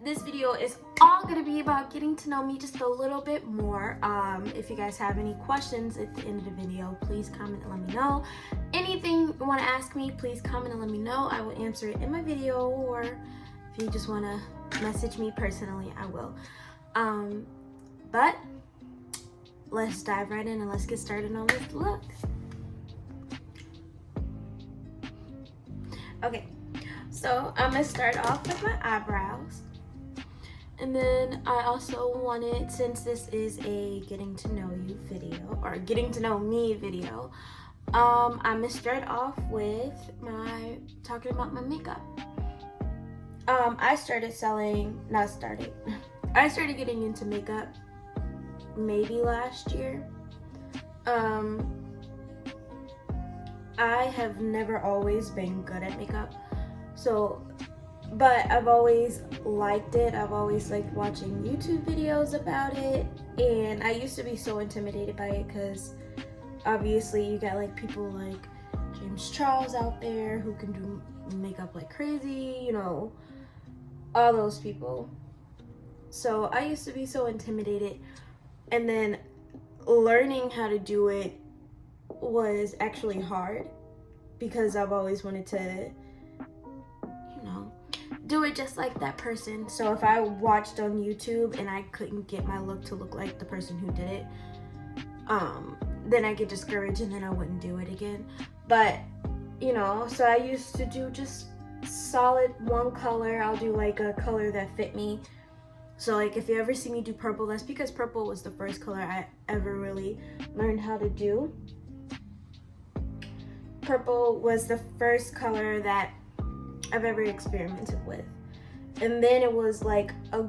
this video is all gonna be about getting to know me just a little bit more. If you guys have any questions at the end of the video, please comment and let me know. Anything you want to ask me, please comment and let me know. I will answer it in my video, or if you just want to message me personally, I will. But let's dive right in and let's get started on this look. Okay, so I'm gonna start off with my eyebrows. And then I also wanted, since this is a getting to know you video, or getting to know me video, I'm gonna start off with talking about my makeup. I started getting into makeup maybe last year. I have never always been good at makeup, but I've always liked it. I've always liked watching YouTube videos about it, and I used to be so intimidated by it because obviously you got like people like James Charles out there who can do makeup like crazy, you know, all those people. So I used to be so intimidated, and then learning how to do it was actually hard because I've always wanted to, you know, do it just like that person. So if I watched on YouTube and I couldn't get my look to look like the person who did it, then I get discouraged and then I wouldn't do it again. But, you know, so I used to do just solid one color. I'll do like a color that fit me. So like if you ever see me do purple, that's because purple was the first color I ever really learned how to do. Purple was the first color that I've ever experimented with. And then it was like a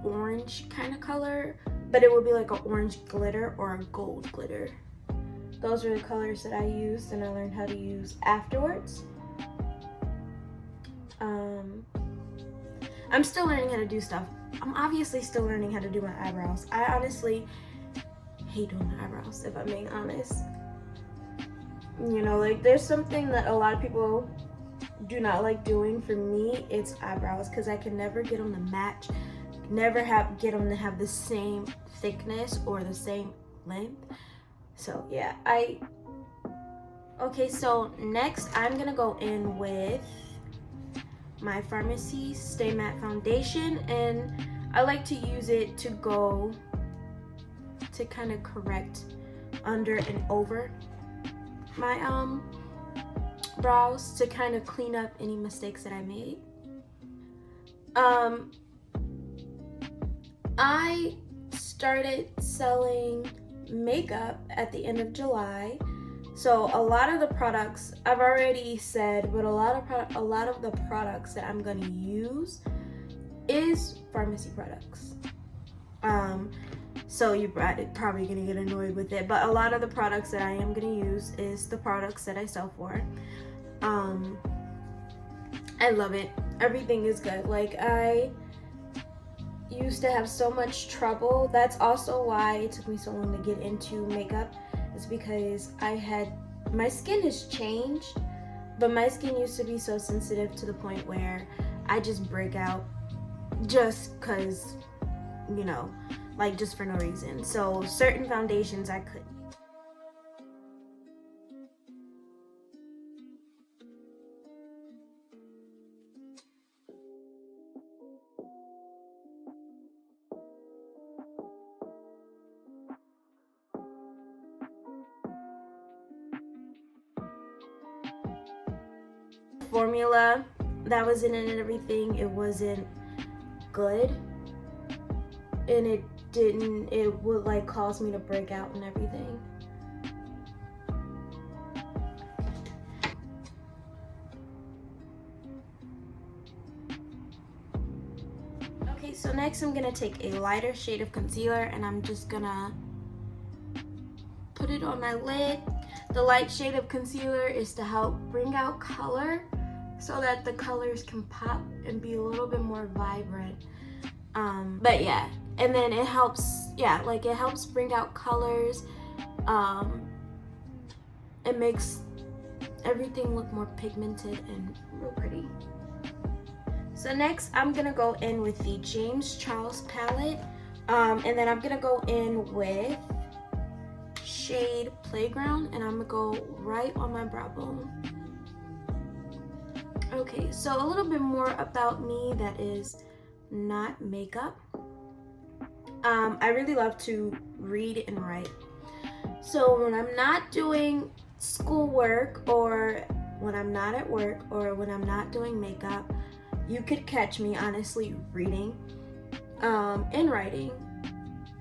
orange kind of color, but it would be like an orange glitter or a gold glitter. Those were the colors that I used and I learned how to use afterwards. I'm still learning how to do stuff. I'm obviously still learning how to do my eyebrows. I honestly hate doing my eyebrows, if I'm being honest. You know, like there's something that a lot of people do not like doing. For me, it's eyebrows, because I can never get them to match, get them to have the same thickness or the same length. So yeah, okay, so next I'm gonna go in with my Farmasi Stay Matte Foundation, and I like to use it to kind of correct under and over my brows, to kind of clean up any mistakes that I made. I started selling makeup at the end of July. So a lot of the products I've already said, but a lot of the products that I'm gonna use is Farmasi Products. So you're probably gonna get annoyed with it, but a lot of the products that I am gonna use is the products that I sell for. I love it. Everything is good. Like, I used to have so much trouble. That's also why it took me so long to get into makeup, is because my skin has changed, but my skin used to be so sensitive to the point where I just break out just cause, you know, like just for no reason. So certain foundations I couldn't. Formula that was in it and everything, it wasn't good, and it would like cause me to break out and everything. Okay, so next I'm gonna take a lighter shade of concealer and I'm just gonna put it on my lid. The light shade of concealer is to help bring out color so that the colors can pop and be a little bit more vibrant. But yeah, and then it helps, it helps bring out colors. It makes everything look more pigmented and real pretty. So next I'm gonna go in with the James Charles palette, and then I'm gonna go in with shade Playground, and I'm gonna go right on my brow bone. Okay, so a little bit more about me that is not makeup. I really love to read and write. So when I'm not doing schoolwork, or when I'm not at work, or when I'm not doing makeup, you could catch me honestly reading and writing.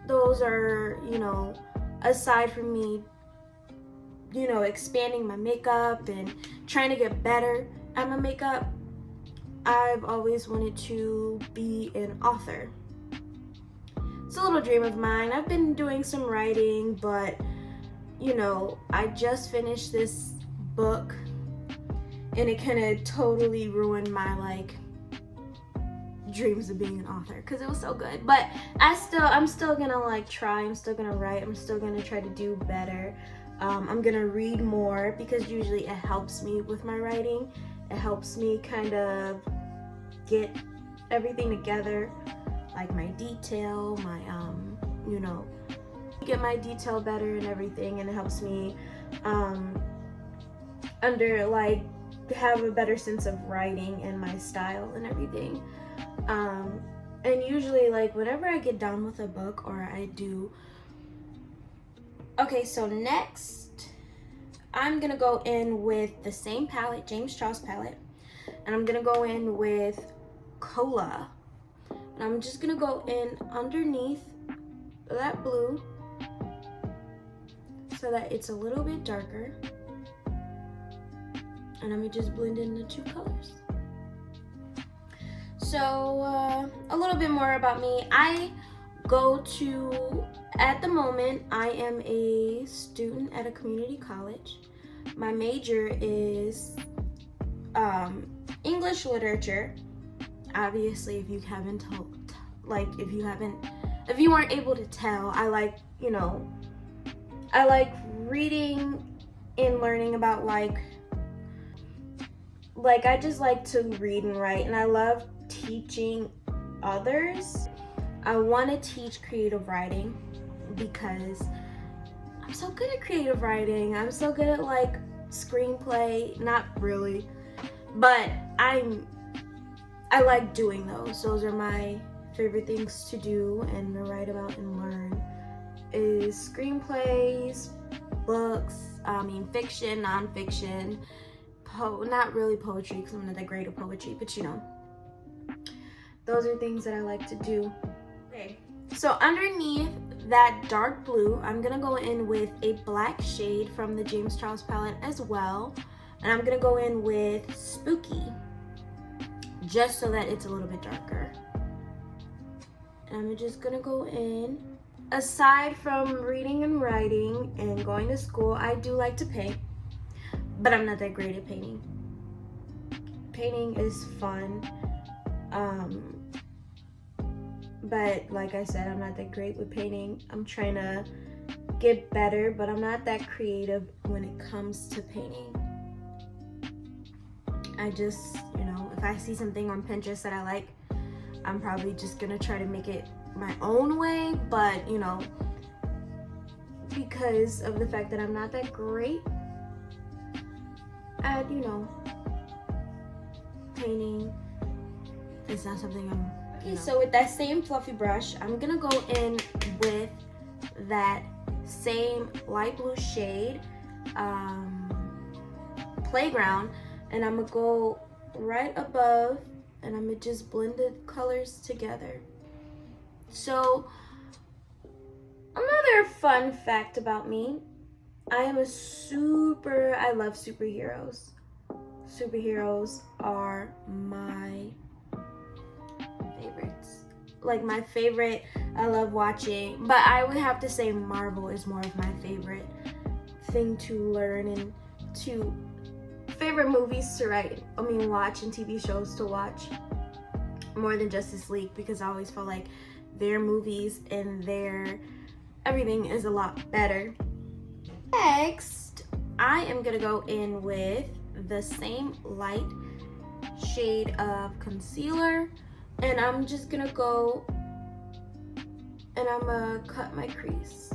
Those are, you know, aside from me, you know, expanding my makeup and trying to get better at my makeup, I've always wanted to be an author. It's a little dream of mine. I've been doing some writing, but you know, I just finished this book and it kind of totally ruined my like dreams of being an author because it was so good. But I'm still gonna like try. I'm still gonna write. I'm still gonna try to do better. I'm gonna read more because usually it helps me with my writing. It helps me kind of get everything together, like my detail, my you know, get my detail better and everything, and it helps me under like have a better sense of writing and my style and everything. And usually like whenever I get done with a book or I do. Okay, so next I'm gonna go in with the same palette, James Charles palette, and I'm gonna go in with Cola. And I'm just gonna go in underneath that blue so that it's a little bit darker. And I'm gonna just blend in the two colors. So a little bit more about me. At the moment, I am a student at a community college. My major is English literature. Obviously, if you weren't able to tell, I like reading and learning about like I just like to read and write, and I love teaching others. I want to teach creative writing because I'm so good at creative writing. I'm so good at like screenplay, not really, but I like doing those. Those are my favorite things to do and to write about and learn is screenplays, books, fiction, nonfiction, not really poetry because I'm not that great at poetry, but you know, those are things that I like to do. Okay, so underneath that dark blue, I'm gonna go in with a black shade from the James Charles palette as well, and I'm gonna go in with Spooky, just so that it's a little bit darker. And I'm just gonna go in. Aside from reading and writing and going to school, I do like to paint, but I'm not that great at painting. Painting is fun, but like I said, I'm not that great with painting. I'm trying to get better, but I'm not that creative when it comes to painting. I just, you know, if I see something on Pinterest that I like, I'm probably just gonna try to make it my own way, but you know, because of the fact that I'm not that great at, you know, painting, it's not something I'm, okay, so with that same fluffy brush, I'm gonna go in with that same light blue shade, Playground, and I'm gonna go right above and I'm gonna just blend the colors together. So another fun fact about me, I love superheroes. Superheroes are my favorites. Like my favorite, I love watching, but I would have to say Marvel is more of my favorite thing to learn and to favorite movies to watch and TV shows to watch more than Justice League, because I always felt like their movies and their everything is a lot better. Next, I am gonna go in with the same light shade of concealer, and I'm just gonna go and I'm gonna cut my crease.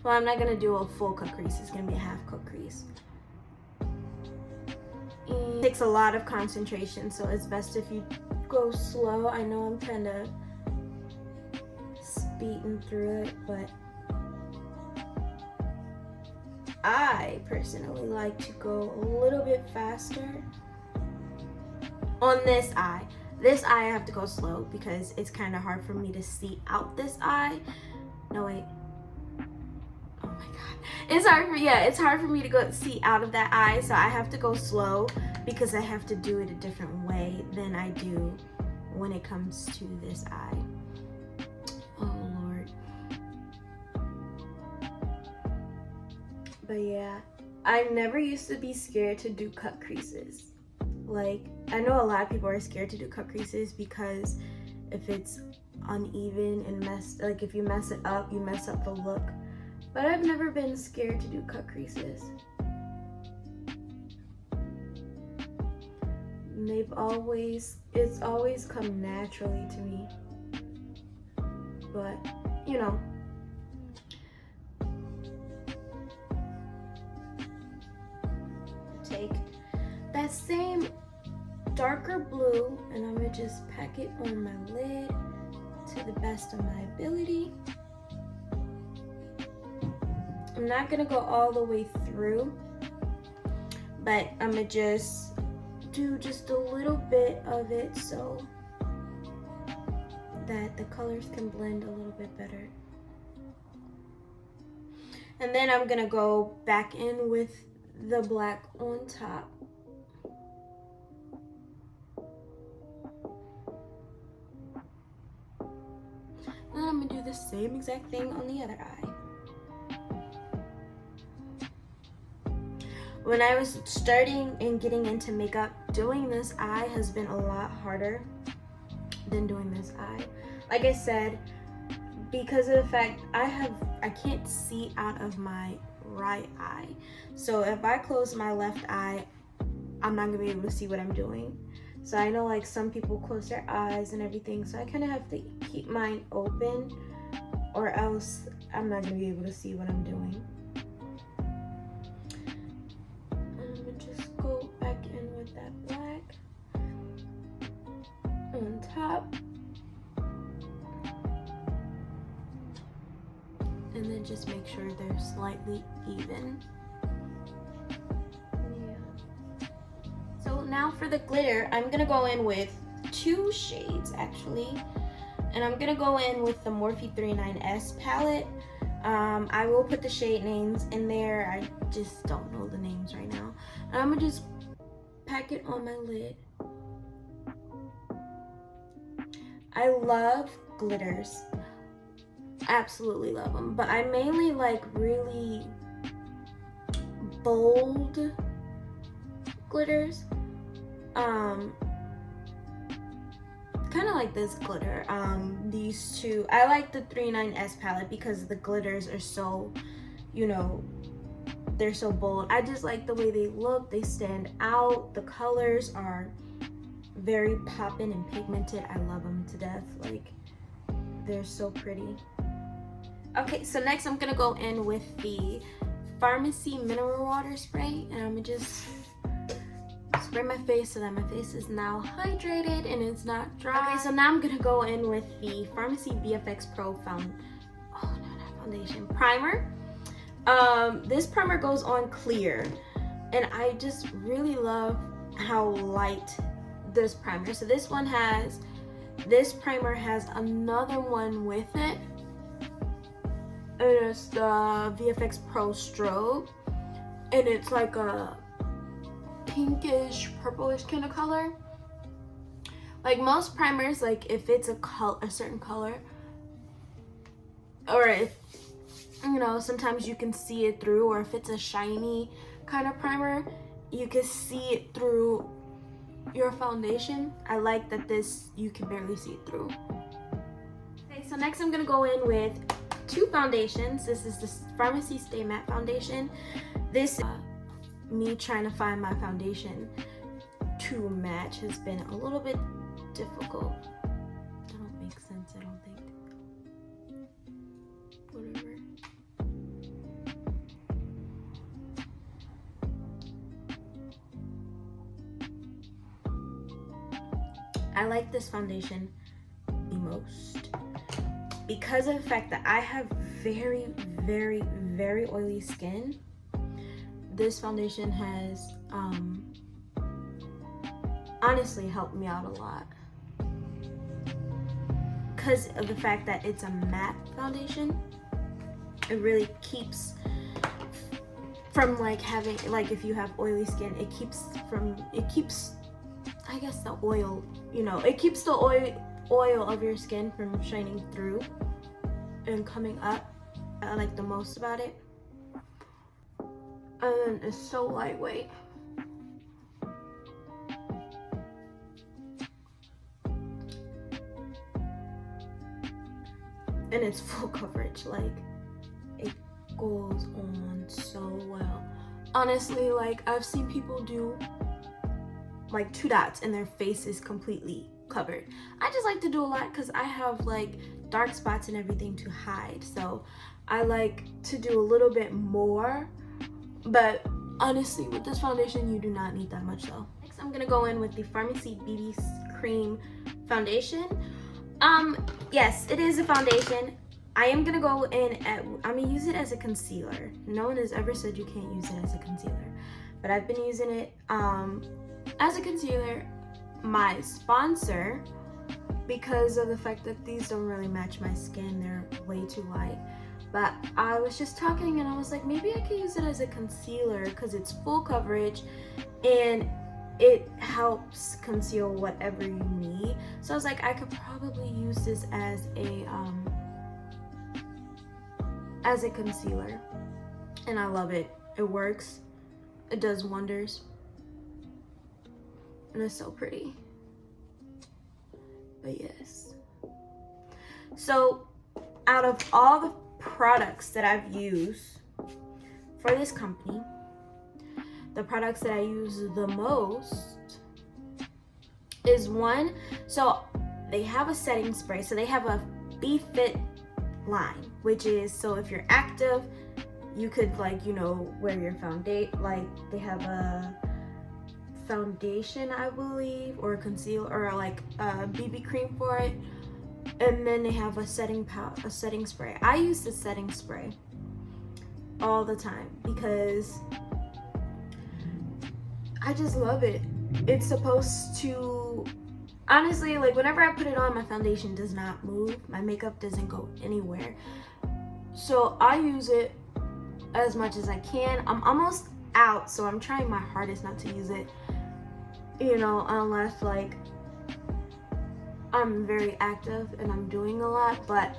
Well, I'm not gonna do a full cut crease, it's gonna be a half cut crease. And it takes a lot of concentration, so it's best if you go slow. I know I'm kind of speeding through it, but I personally like to go a little bit faster on this eye. This eye I have to go slow because it's kind of hard for me to see out this eye. No, wait. Oh my god. It's hard for me to go see out of that eye, so I have to go slow because I have to do it a different way than I do when it comes to this eye. Oh Lord. But yeah, I never used to be scared to do cut creases. Like, I know a lot of people are scared to do cut creases because if it's uneven and if you mess it up, you mess up the look. But I've never been scared to do cut creases. And it's always come naturally to me. But, you know. Take that same darker blue and I'm gonna just pack it on my lid to the best of my ability. I'm not gonna go all the way through, but I'm gonna just do just a little bit of it so that the colors can blend a little bit better. And then I'm gonna go back in with the black on top. Then I'm gonna do the same exact thing on the other eye. When I was starting and getting into makeup, doing this eye has been a lot harder than doing this eye. Like I said, because of the fact I can't see out of my right eye. So if I close my left eye, I'm not gonna be able to see what I'm doing. So I know like some people close their eyes and everything, so I kind of have to keep mine open or else I'm not gonna be able to see what I'm doing. I'm gonna just go back in with that black on top. And then just make sure they're slightly even. Yeah. So now for the glitter, I'm gonna go in with 2 shades actually. And I'm gonna go in with the Morphe 39S palette. I will put the shade names in there. I just don't know the names right now. And I'm gonna just pack it on my lid. I love glitters. Absolutely love them, but I mainly like really bold glitters. Kind of like this glitter. These two, I like the 39S palette because the glitters are so, you know, they're so bold. I just like the way they look. They stand out. The colors are very poppin' and pigmented. I love them to death. Like, they're so pretty. Okay, so next I'm gonna go in with the Farmasi mineral water spray, and I'm gonna just spray my face so that my face is now hydrated and it's not dry. Okay, so now I'm gonna go in with the Farmasi VFX Pro foundation primer. This primer goes on clear, and I just really love how light this primer. So this primer has another one with it. It is the VFX Pro Strobe, and it's like a pinkish, purplish kind of color. Like most primers, like if it's a certain color, or if, you know, sometimes you can see it through, or if it's a shiny kind of primer, you can see it through your foundation. I like that this, you can barely see it through. Okay, so next I'm gonna go in with two foundations. This is the Farmasi Stay Matte Foundation. This me trying to find my foundation to match has been a little bit difficult. That don't make sense, I don't think. Whatever. I like this foundation the most because of the fact that I have very, very, very oily skin. This foundation has honestly helped me out a lot because of the fact that it's a matte foundation. It really keeps from like having, like if you have oily skin, it keeps I guess the oil, you know, it keeps the oil of your skin from shining through and coming up. I like the most about it. And it's so lightweight. And it's full coverage, like it goes on so well. Honestly, like I've seen people do like 2 dots and their face is completely covered. I just like to do a lot because I have like dark spots and everything to hide. So I like to do a little bit more, but honestly with this foundation you do not need that much though. Next I'm gonna go in with the Farmasi BB Cream Foundation. Yes, it is a foundation. I am gonna go in I'm gonna use it as a concealer. No one has ever said you can't use it as a concealer, but I've been using it as a concealer. My sponsor, because of the fact that these don't really match my skin, they're way too light, but I was just talking and I was like, maybe I could use it as a concealer because it's full coverage and it helps conceal whatever you need. So I was like, I could probably use this as a concealer, and I love it. It works. It does wonders. And it's so pretty. But yes. So out of all the products that I've used for this company, the products that I use the most is one, so they have a setting spray. So they have a Be Fit line, which is, so if you're active, you could like, you know, wear your foundation, like they have a foundation, I believe, or a concealer, or like a BB cream for it, and then they have a setting spray. I use the setting spray all the time because I just love it. It's supposed to, honestly, like whenever I put it on, my foundation does not move, my makeup doesn't go anywhere, so I use it as much as I can. I'm almost out, so I'm trying my hardest not to use it, you know, unless like I'm very active and I'm doing a lot. But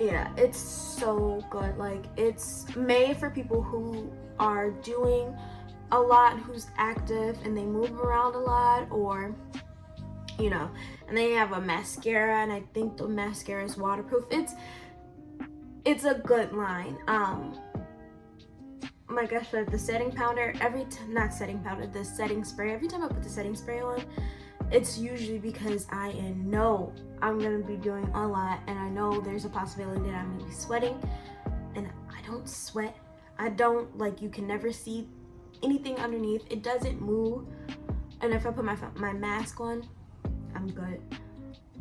yeah, it's so good. Like it's made for people who are doing a lot, who's active and they move around a lot, or you know. And they have a mascara, and I think the mascara is waterproof. It's a good line. Like I said, the setting powder, the setting spray, every time I put the setting spray on, it's usually because I know I'm gonna be doing a lot, and I know there's a possibility that I'm gonna be sweating, and I don't sweat. I don't, like, you can never see anything underneath. It doesn't move, and if I put my mask on, I'm good.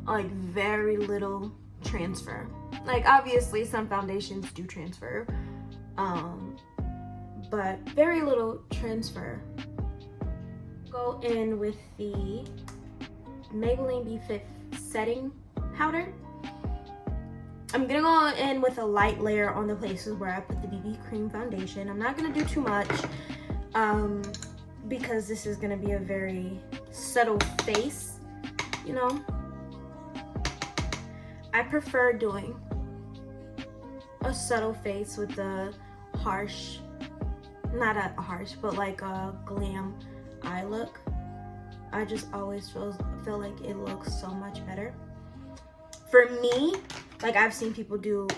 Like very little transfer. Like obviously some foundations do transfer, but very little transfer. Go in with the Maybelline Be Fit setting powder. I'm gonna go in with a light layer on the places where I put the BB cream foundation. I'm not gonna do too much because this is gonna be a very subtle face, you know. I prefer doing a subtle face with the harsh, not a harsh, but like a glam eye look. I just always feel like it looks so much better. For me, like I've seen people do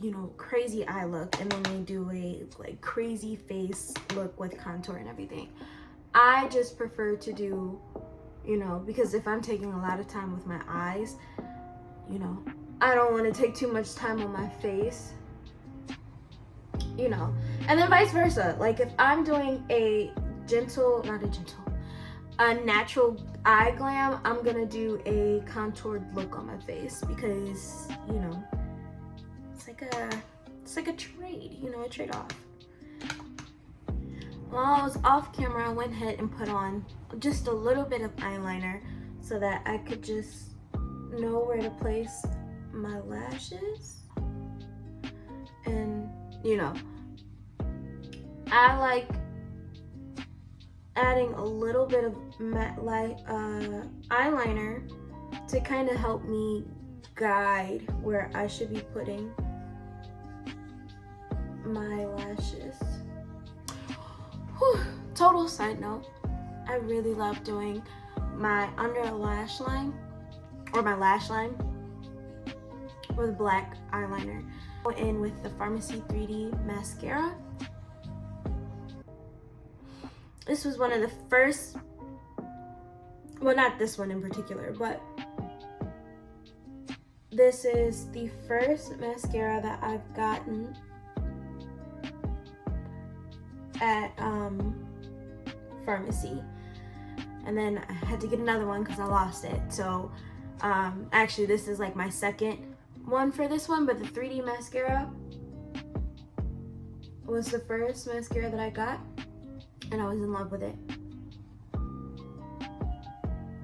you know, crazy eye look, and then they do a like crazy face look with contour and everything. I just prefer to do, you know, because if I'm taking a lot of time with my eyes, you know, I don't want to take too much time on my face, you know, and then vice versa. Like if I'm doing a natural eye glam, I'm gonna do a contoured look on my face because, you know, it's like a trade, you know, a trade-off. While I was off camera, I went ahead and put on just a little bit of eyeliner so that I could just know where to place my lashes. And, you know, I like adding a little bit of matte light eyeliner to kind of help me guide where I should be putting my lashes. Whew. Total side note, I really love doing my under lash line or my lash line with black eyeliner. Go in with the Farmasi 3D mascara. This was one of the first, well, not this one in particular, but this is the first mascara that I've gotten at Farmasi, and then I had to get another one because I lost it. So actually this is like my second one for this one, but the 3D mascara was the first mascara that I got, and I was in love with it.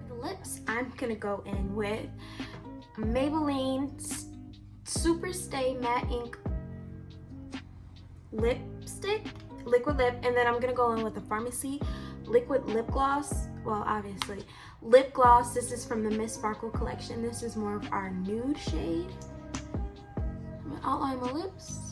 The lips, I'm gonna go in with Maybelline Super Stay Matte Ink lipstick, liquid lip, and then I'm gonna go in with the Farmasi liquid lip gloss. Well, obviously lip gloss. This is from the Miss Sparkle collection. This is more of our nude shade. I'm gonna outline my lips.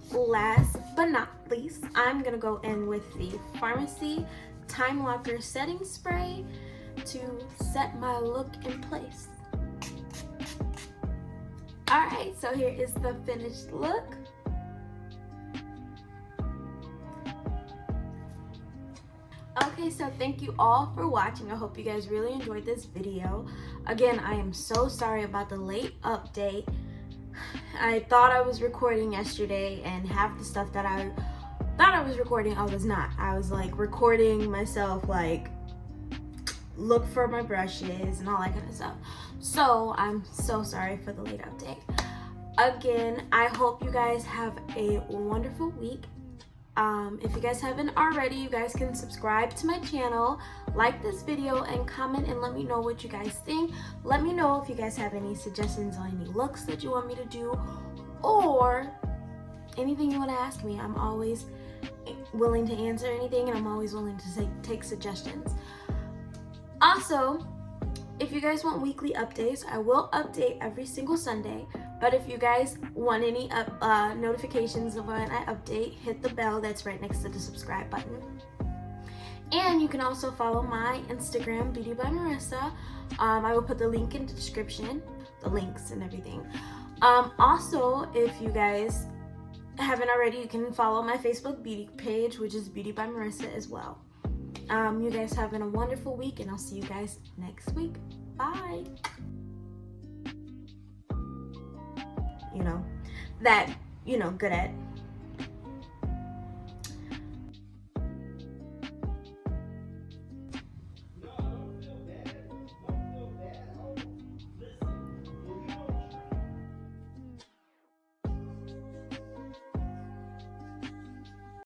So last but not least, I'm gonna go in with the Farmasi Time Locker setting spray to set my look in place. All right, so here is the finished look. Okay, so thank you all for watching. I hope you guys really enjoyed this video. Again, I am so sorry about the late update. I thought I was recording yesterday, and half the stuff that I thought I was recording, I was not. I was like recording myself, like look for my brushes and all that kind of stuff. So I'm so sorry for the late update. Again, I hope you guys have a wonderful week. If you guys haven't already, you guys can subscribe to my channel, like this video, and comment and let me know what you guys think. Let me know if you guys have any suggestions on any looks that you want me to do, or anything you want to ask me. I'm always willing to answer anything, and I'm always willing to take suggestions. Also, if you guys want weekly updates, I will update every single Sunday. But if you guys want any notifications of when I update, hit the bell that's right next to the subscribe button. And you can also follow my Instagram, Beauty by Marissa. I will put the link in the description, the links and everything. Also, if you guys haven't already, you can follow my Facebook beauty page, which is Beauty by Marissa as well. You guys having a wonderful week, and I'll see you guys next week. Bye. You know, that, you know, good at.